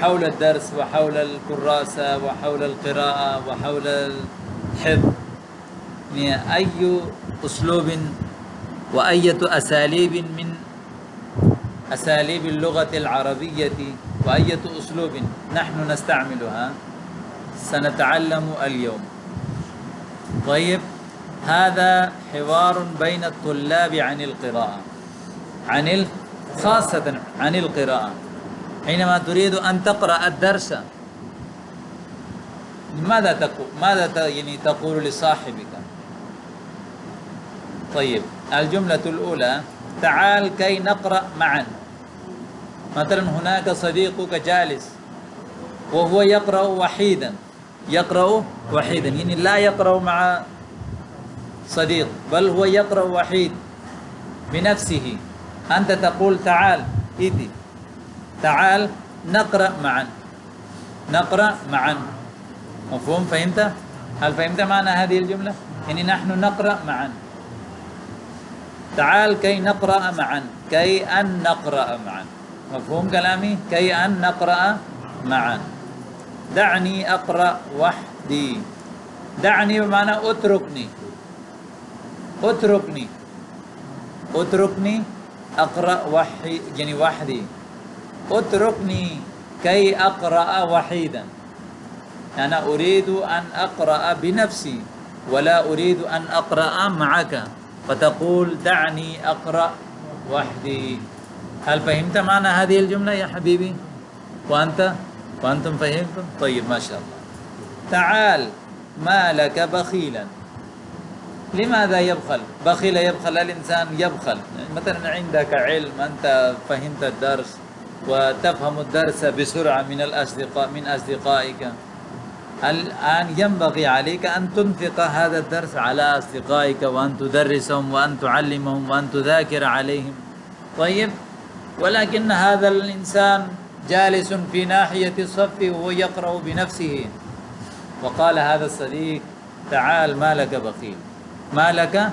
حول الدرس وحول الكراسة وحول القراءة وحول الحفظ أي أسلوب وأية أساليب من أساليب اللغة العربية وأية أسلوب نحن نستعملها سنتعلم اليوم. طيب، هذا حوار بين الطلاب عن القراءة خاصة عن القراءة. حينما تريد أن تقرأ الدرس ماذا تقول لصاحبك؟ طيب، الجملة الأولى: تعال كي نقرأ معا. مثلا هناك صديقك جالس وهو يقرأ وحيدا يعني لا يقرأ مع صديق بل هو يقرأ وحيد بنفسه. أنت تقول تعال إيدي، تعال نقرأ معا. مفهوم؟ فهمت؟ هل فهمت معنى هذه الجملة؟ يعني نحن نقرأ معا. تعال كي نقرأ معا، كي أن نقرأ معا. مفهوم كلامي؟ كي أن نقرأ معا. دعني أقرأ وحدي. دعني بمعنى اتركني أقرأ وحدي. اتركني كي أقرأ وحيدا. أنا أريد أن أقرأ بنفسي ولا أريد أن أقرأ معك، فتقول دعني أقرأ وحدي. هل فهمت معنى هذه الجملة يا حبيبي؟ وأنتم فهمتم؟ طيب، ما شاء الله. تعال، ما لك بخيلا. لماذا يبخل؟ يبخل الإنسان يبخل. مثلا عندك علم، أنت فهمت الدرس وتفهم الدرس بسرعة من أصدقائك. الآن ينبغي عليك أن تنفق هذا الدرس على أصدقائك وأن تدرسهم وأن تعلمهم وأن تذاكر عليهم. طيب، ولكن هذا الإنسان جالس في ناحية الصف وهو يقرأ بنفسه، وقال هذا الصديق: تعال، ما لك بخيل. ما لك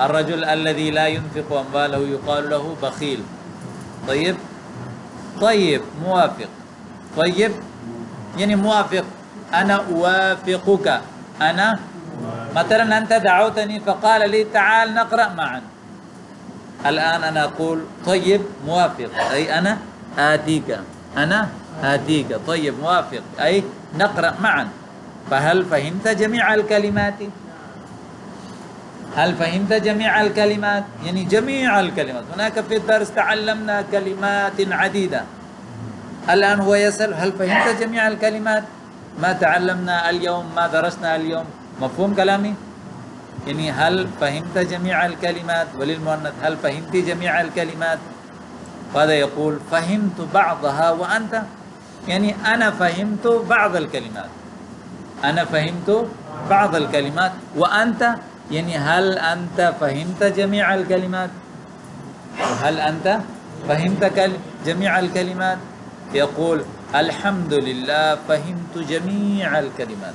الرجل الذي لا ينفق أمواله يقال له بخيل. طيب موافق. طيب يعني موافق. أنا أوافقك. أنا مثلا أنت دعوتني فقال لي تعال نقرأ معا. الآن أنا أقول طيب موافق، أي أنا آتيك. طيب موافق أي نقرأ معا. فهل فهمت جميع الكلمات؟ يعني جميع الكلمات. هناك في الدرس تعلمنا كلمات عديدة. الآن هو يسأل: هل فهمت جميع الكلمات؟ ما تعلمنا اليوم، ما درسنا اليوم. مفهوم كلامي؟ يعني هل فهمت جميع الكلمات؟ وللمؤنث: هل فهمت جميع الكلمات؟ وهذا يقول: فهمت بعضها وأنت. يعني أنا فهمت بعض الكلمات وأنت. يعني هل أنت فهمت جميع الكلمات؟ هل أنت فهمت جميع الكلمات؟ يقول: الحمد لله فهمت جميع الكلمات.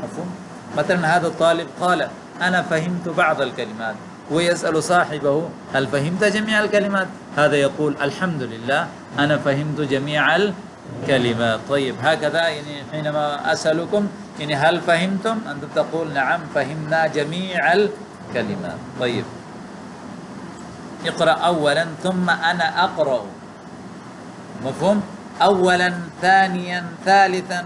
مفهوم؟ مثلا هذا الطالب قال: أنا فهمت بعض الكلمات، ويسأل صاحبه: هل فهمت جميع الكلمات؟ هذا يقول: الحمد لله أنا فهمت جميع الكلمات. طيب، هكذا يعني حينما أسألكم يعني هل فهمتم؟ أنت تقول: نعم فهمنا جميع الكلمات. طيب، اقرأ أولا ثم أنا أقرأ. مفهوم؟ أولا، ثانيا، ثالثا،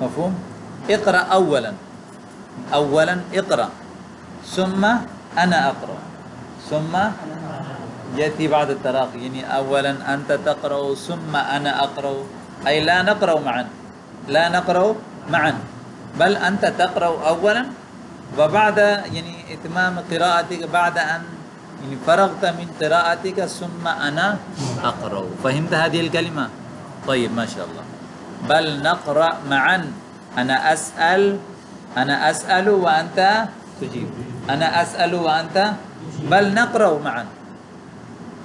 مفهوم؟ اقرأ أولا اقرأ ثم أنا أقرأ ثم يأتي بعد التراخي. يعني أولا أنت تقرأ ثم أنا أقرأ، أي لا نقرأ معا بل أنت تقرأ أولا، وبعد يعني إتمام قراءتك بعد أن يعني فرغت من قراءتك ثم أنا أقرأ. فهمت هذه الكلمة؟ طيب ما شاء الله. بل نقرأ معا. أنا أسأل وأنت تجيب. أنا أسأل وأنت. بل نقرأ معا.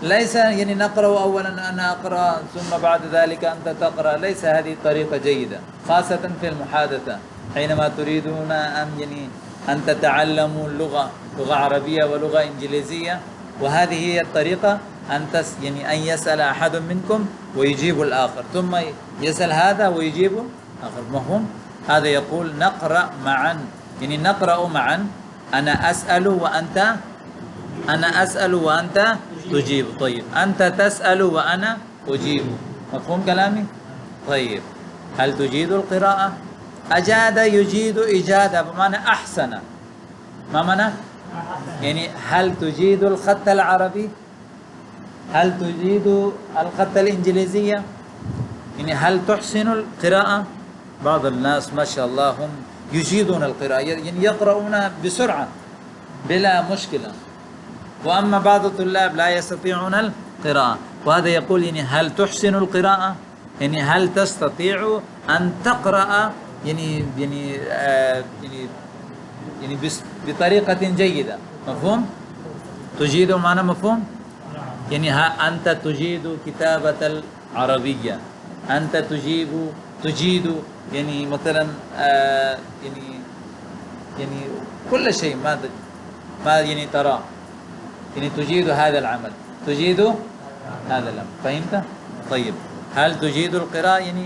ليس يعني نقرأ أولا أنا أقرأ ثم بعد ذلك أنت تقرأ. ليس هذه طريقة جيدة، خاصة في المحادثة حينما تريدون أن تتعلموا لغة عربية ولغة إنجليزية، وهذه هي الطريقة أن أن يسأل أحد منكم ويجيب الآخر، ثم يسأل هذا ويجيب آخر. مفهوم؟ هذا يقول نقرأ معا، يعني نقرأ معا. أنا أسأل وأنت تجيب. طيب أنت تسأل وأنا أجيب. مفهوم كلامي؟ طيب هل تجيد القراءة؟ أجاد يجيد إجادة بمعنى أحسن. ما معنى؟ يعني هل تجيد الخط العربي؟ هل تجيد الخط الإنجليزية؟ يعني هل تحسن القراءة؟ بعض الناس ما شاء الله هم يجيدون القراءة، يعني يقرؤون بسرعة بلا مشكلة، وأما بعض الطلاب لا يستطيعون القراءة. وهذا يقول يعني هل تحسن القراءة؟ يعني هل تستطيع أن تقرأ بطريقة جيدة؟ مفهوم؟ تجيد معنى مفهوم؟ يعني أنت تجيد كتابة العربية، أنت تجيد يعني مثلا يعني كل شيء ما يعني ترى، يعني تجيد هذا العمل، تجيد هذا الأمر. فهمت؟ طيب هل تجيد القراءة؟ يعني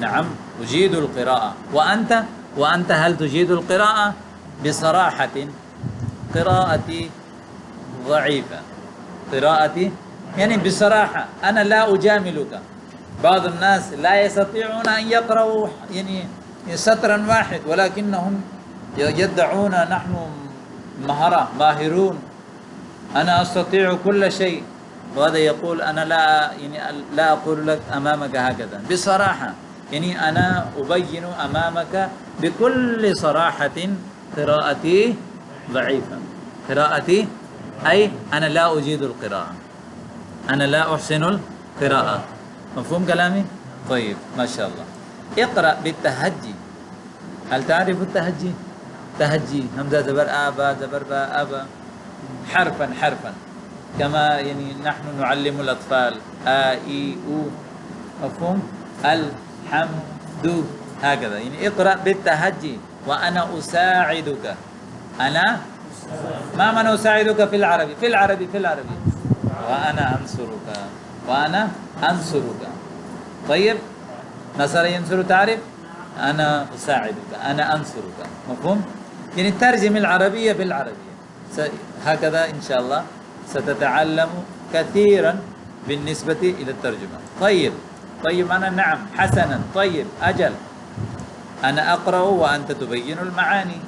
نعم أجيد القراءة. وأنت هل تجيد القراءة؟ بصراحة قراءتي ضعيفة. قراءتي يعني بصراحة أنا لا أجاملك. بعض الناس لا يستطيعون أن يقرأوا يعني سطرا واحد، ولكنهم يدعون نحن ماهرون، أنا أستطيع كل شيء. وهذا يقول أنا لا أقول لك أمامك هكذا بصراحة، يعني أنا أبين أمامك بكل صراحة قراءتي ضعيفة. قراءتي أي أنا لا أجيد القراءة، أنا لا أحسن القراءة. مفهوم كلامي؟ طيب ما شاء الله. اقرأ بالتهجي. هل تعرف التهجي؟ تهجي همزة زبر آبا زبر با أبا، حرفا حرفا، كما يعني نحن نعلم الأطفال إي أو. مفهوم؟ الحمد هكذا. يعني اقرأ بالتهجي. وأنا أساعدك. أنا ما من أساعدك في العربي؟ في العربي وأنا أنصرك. طيب نصر ينصر تعرف؟ أنا أساعدك، أنا أنصرك. مفهوم؟ يعني ترجم العربية بالعربية. هكذا إن شاء الله ستتعلم كثيرا بالنسبة إلى الترجمة. طيب أنا نعم حسنا. طيب أجل أنا أقرأ وأنت تبين المعاني.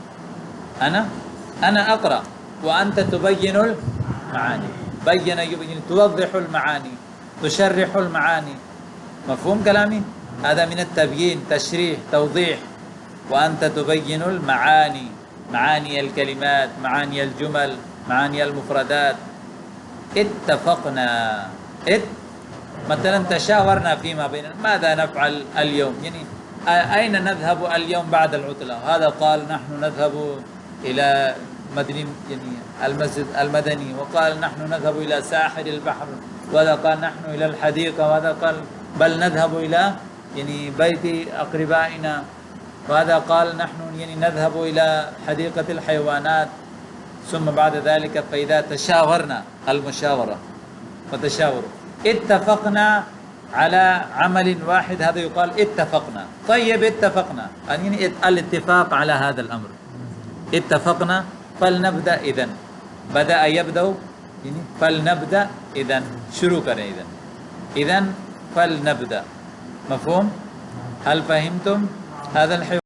أنا أقرأ وأنت تبين المعاني. يبين توضح المعاني، تشرح المعاني. مفهوم كلامي؟ هذا من التبيين، تشريح، توضيح. وأنت تبين المعاني، معاني الكلمات، معاني الجمل، معاني المفردات. اتفقنا. مثلا تشاورنا فيما بيننا ماذا نفعل اليوم، يعني أين نذهب اليوم بعد العطلة. هذا قال نحن نذهب إلى يعني المسجد المدني، وقال نحن نذهب إلى ساحل البحر، وهذا قال نحن إلى الحديقة، وهذا قال بل نذهب إلى يعني بيت أقربائنا، وهذا قال نحن يعني نذهب إلى حديقة الحيوانات. ثم بعد ذلك فإذا تشاورنا، المشاورة وتشاوروا، اتفقنا على عمل واحد، هذا يقال اتفقنا. طيب اتفقنا يعني الاتفاق على هذا الأمر. اتفقنا فلنبدأ. إذن بدأ يبدأ يعني فلنبدأ. إذن شروع كریں. إذن فلنبدأ. مفهوم؟ هل فهمتم هذا الحوار؟